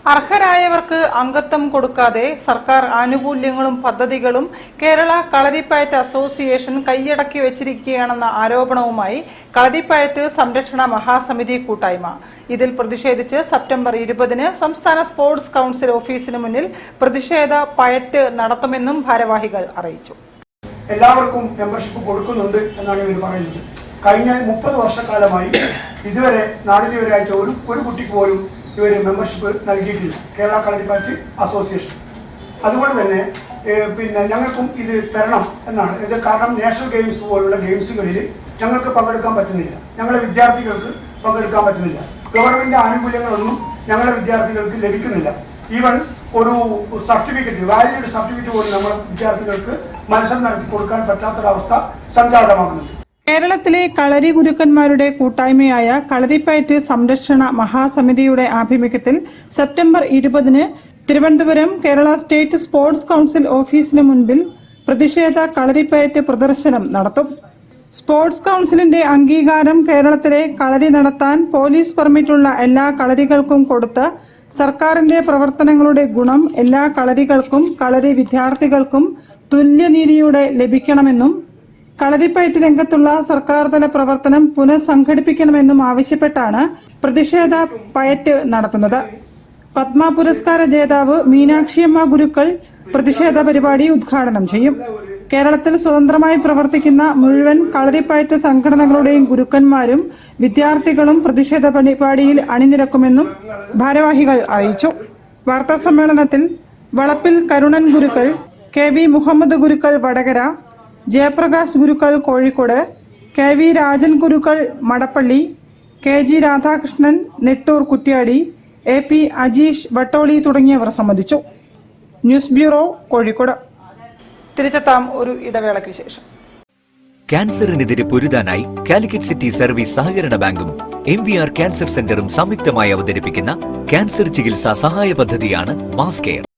അർഹരായവർക്ക് അംഗത്വം കൊടുക്കാതെ സർക്കാർ ആനുകൂല്യങ്ങളും പദ്ധതികളും കേരള കളരിപ്പയറ്റ് അസോസിയേഷൻ കൈയടക്കി വെച്ചിരിക്കുകയാണെന്ന ആരോപണവുമായി കളരിപ്പയറ്റ് സംരക്ഷണ മഹാസമിതി കൂട്ടായ്മ. ഇതിൽ പ്രതിഷേധിച്ച് സെപ്റ്റംബർ 20-ന് സംസ്ഥാന സ്പോർട്സ് കൌൺസിൽ ഓഫീസിന് മുന്നിൽ പ്രതിഷേധ പയറ്റ് നടത്തുമെന്നും ഭാരവാഹികൾ അറിയിച്ചു. എല്ലാവർക്കും മെമ്പർഷിപ്പ് കൊടുക്കുന്നുണ്ട് എന്നാണ് ഇവർ പറയുന്നത്. കഴിഞ്ഞ 30 വർഷക്കാലമായി ഇതുവരെ നാടിതുവരെയായിട്ട് ഒരു കുട്ടിക്ക് പോലും ഇവർ മെമ്പർഷിപ്പ് നൽകിയിട്ടില്ല, കേരള കളരിപ്പയറ്റ് അസോസിയേഷൻ. അതുകൊണ്ട് തന്നെ ഞങ്ങൾക്കും ഇത് തരണം എന്നാണ്. ഇത് കാരണം നാഷണൽ ഗെയിംസ് പോലുള്ള ഗെയിംസുകളിൽ ഞങ്ങൾക്ക് പങ്കെടുക്കാൻ പറ്റുന്നില്ല, ഞങ്ങളുടെ വിദ്യാർത്ഥികൾക്ക് പങ്കെടുക്കാൻ പറ്റുന്നില്ല. ഗവൺമെന്റ് ആനുകൂല്യങ്ങളൊന്നും ഞങ്ങളുടെ വിദ്യാർത്ഥികൾക്ക് ലഭിക്കുന്നില്ല. ഈവൻ ഒരു സർട്ടിഫിക്കറ്റ്, വാലിഡ് സർട്ടിഫിക്കറ്റ് പോലും നമ്മുടെ വിദ്യാർത്ഥികൾക്ക് മത്സരം നടത്തി കൊടുക്കാൻ പറ്റാത്തൊരവസ്ഥ സംജാതമാകുന്നുണ്ട്. കേരളത്തിലെ കളരി ഗുരുക്കന്മാരുടെ കൂട്ടായ്മയായ കളരിപ്പയറ്റ് സംരക്ഷണ മഹാസമിതിയുടെ ആഭിമുഖ്യത്തിൽ സെപ്റ്റംബർ 20-ന് Thiruvananthapuram Kerala state sports council ഓഫീസിന് മുൻപിൽ പ്രതിഷേധ കളരിപ്പയറ്റ് പ്രദർശനം നടത്തും. സ്പോർട്സ് കൌൺസിലിന്റെ അംഗീകാരം കേരളത്തിലെ കളരി നടത്താൻ പോലീസ് പെർമിറ്റുള്ള എല്ലാ കളരികൾക്കും കൊടുത്ത് സർക്കാരിന്റെ പ്രവർത്തനങ്ങളുടെ ഗുണം എല്ലാ കളരികൾക്കും കളരി വിദ്യാർത്ഥികൾക്കും തുല്യനീതിയോടെ ലഭിക്കണമെന്നും കളരിപ്പയറ്റ് രംഗത്തുള്ള സർക്കാർ തല പ്രവർത്തനം പുനഃസംഘടിപ്പിക്കണമെന്നും ആവശ്യപ്പെട്ടാണ് പ്രതിഷേധ പയറ്റ് നടത്തുന്നത്. പത്മ പുരസ്കാര ജേതാവ് മീനാക്ഷിയമ്മ ഗുരുക്കൾ പ്രതിഷേധ പരിപാടി ഉദ്ഘാടനം ചെയ്യും. കേരളത്തിൽ സ്വതന്ത്രമായി പ്രവർത്തിക്കുന്ന മുഴുവൻ കളരിപ്പയറ്റ് സംഘടനകളുടെയും ഗുരുക്കന്മാരും വിദ്യാർത്ഥികളും പ്രതിഷേധ പരിപാടിയിൽ അണിനിരക്കുമെന്നും ഭാരവാഹികൾ അറിയിച്ചു. വാർത്താ സമ്മേളനത്തിൽ വളപ്പിൽ കരുണൻ ഗുരുക്കൾ, KV മുഹമ്മദ് ഗുരുക്കൾ വടകര, ജയപ്രകാശ് ഗുരുക്കൾ കോഴിക്കോട്, KV രാജൻ ഗുരുക്കൾ മടപ്പള്ളി, KG രാധാകൃഷ്ണൻ നെട്ടൂർ കുറ്റ്യാടി, AP അജീഷ് വട്ടോളി തുടങ്ങിയവർ സംബന്ധിച്ചു. News bureau, Kozhikode. തിരിച്ചെത്താം ഒരു ഇടവേളയ്ക്ക് ശേഷം. ക്യാൻസറിനെതിരെ പൊരുതാനായി കാലിക്കറ്റ് സിറ്റി സർവീസ് സഹകരണ ബാങ്കും MVR ക്യാൻസർ സെന്ററും സംയുക്തമായി അവതരിപ്പിക്കുന്ന ക്യാൻസർ ചികിത്സാ സഹായ പദ്ധതിയാണ് മാസ് കെയർ.